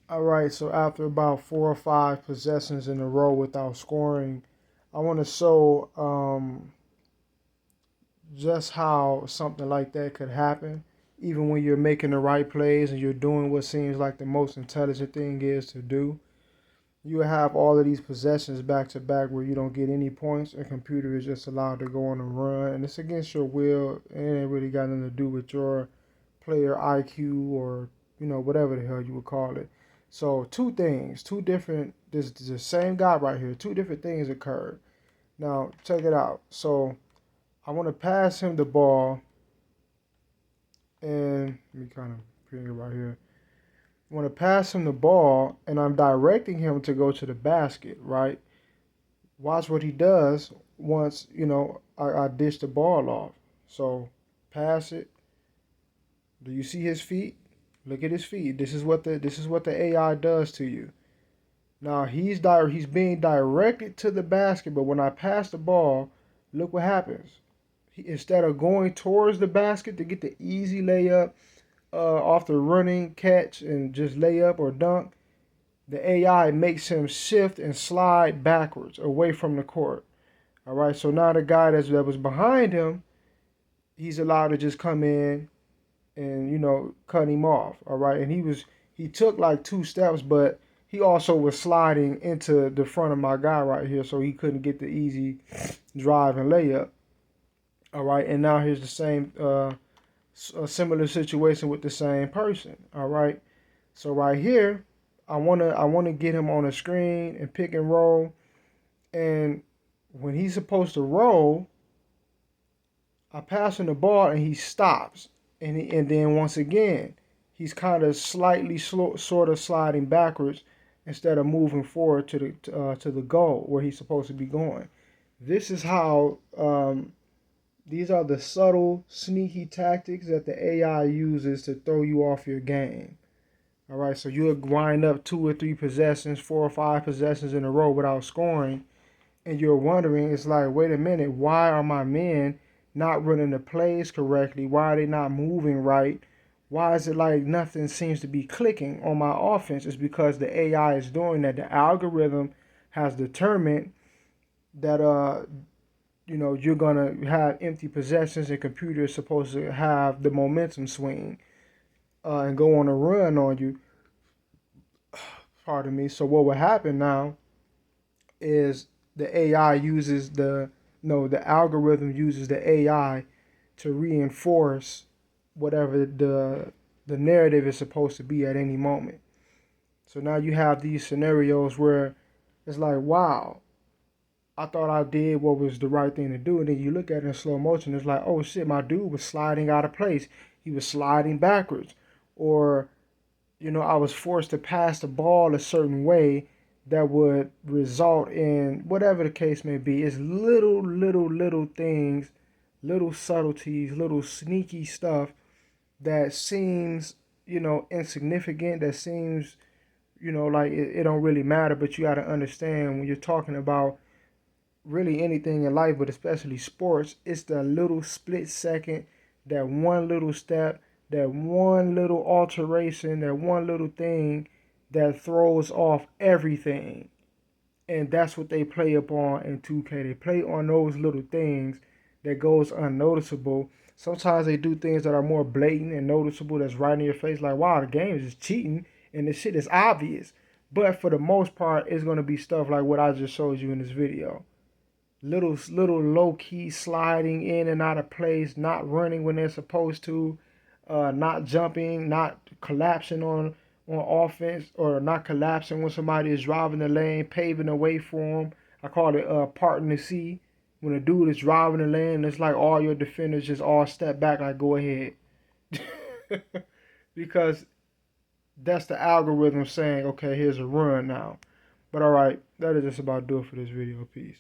All right, so after about 4 or 5 possessions in a row without scoring, I want to show just how something like that could happen, even when you're making the right plays and you're doing what seems like the most intelligent thing is to do. You have all of these possessions back to back where you don't get any points, and computer is just allowed to go on a run, and it's against your will, and it ain't really got nothing to do with your player IQ or whatever the hell you would call it. So two things, two different. This is the same guy right here. Two different things occurred. Now check it out. So I want to pass him the ball, and let me kind of bring it right here. I want to pass him the ball, and I'm directing him to go to the basket. Right. Watch what he does once I dish the ball off. So pass it. Do you see his feet? Look at his feet. This is what the AI does to you. Now he's being directed to the basket, but when I pass the ball, look what happens. Instead of going towards the basket to get the easy layup off the running catch and just lay up or dunk, the AI makes him shift and slide backwards away from the court. All right, so now the guy that was behind him, he's allowed to just come in and cut him off. All right, and he took like 2 steps, but he also was sliding into the front of my guy right here, so he couldn't get the easy drive and layup. All right, and now here's the same a similar situation with the same person. All right, so right here, I wanna get him on the screen and pick and roll, and when he's supposed to roll, I pass him the ball and he stops, and then once again he's kind of slightly sort of sliding backwards instead of moving forward to the goal where he's supposed to be going. This is how these are the subtle, sneaky tactics that the AI uses to throw you off your game. All right, so you'll wind up 2 or 3 possessions, 4 or 5 possessions in a row without scoring, and you're wondering, it's like, wait a minute, why are my men not running the plays correctly? Why are they not moving right? Why is it like nothing seems to be clicking on my offense? It's because the AI is doing that. The algorithm has determined that you're gonna have empty possessions, and computer is supposed to have the momentum swing and go on a run on you. Pardon me. So what will happen now is the AI uses the no the algorithm uses the AI to reinforce whatever the narrative is supposed to be at any moment. So now you have these scenarios where it's like, wow, I thought I did what was the right thing to do, and then you look at it in slow motion, it's like, oh shit, my dude was sliding out of place. He was sliding backwards, or I was forced to pass the ball a certain way that would result in whatever the case may be. It's little things, little subtleties, little sneaky stuff that seems, insignificant, that seems, like it don't really matter, but you got to understand when you're talking about really anything in life, but especially sports, it's the little split second, that one little step, that one little alteration, that one little thing that throws off everything. And that's what they play upon in 2K. They play on those little things that goes unnoticeable. Sometimes they do things that are more blatant and noticeable that's right in your face, like, wow, the game is just cheating and this shit is obvious. But for the most part, it's going to be stuff like what I just showed you in this video. Little low key sliding in and out of place, not running when they're supposed to, not jumping, not collapsing on offense, or not collapsing when somebody is driving the lane, paving the way for them. I call it parting the sea. When a dude is driving the lane, it's like all your defenders just all step back, like, go ahead. Because that's the algorithm saying, okay, here's a run now. But all right, that is just about do it for this video. Peace.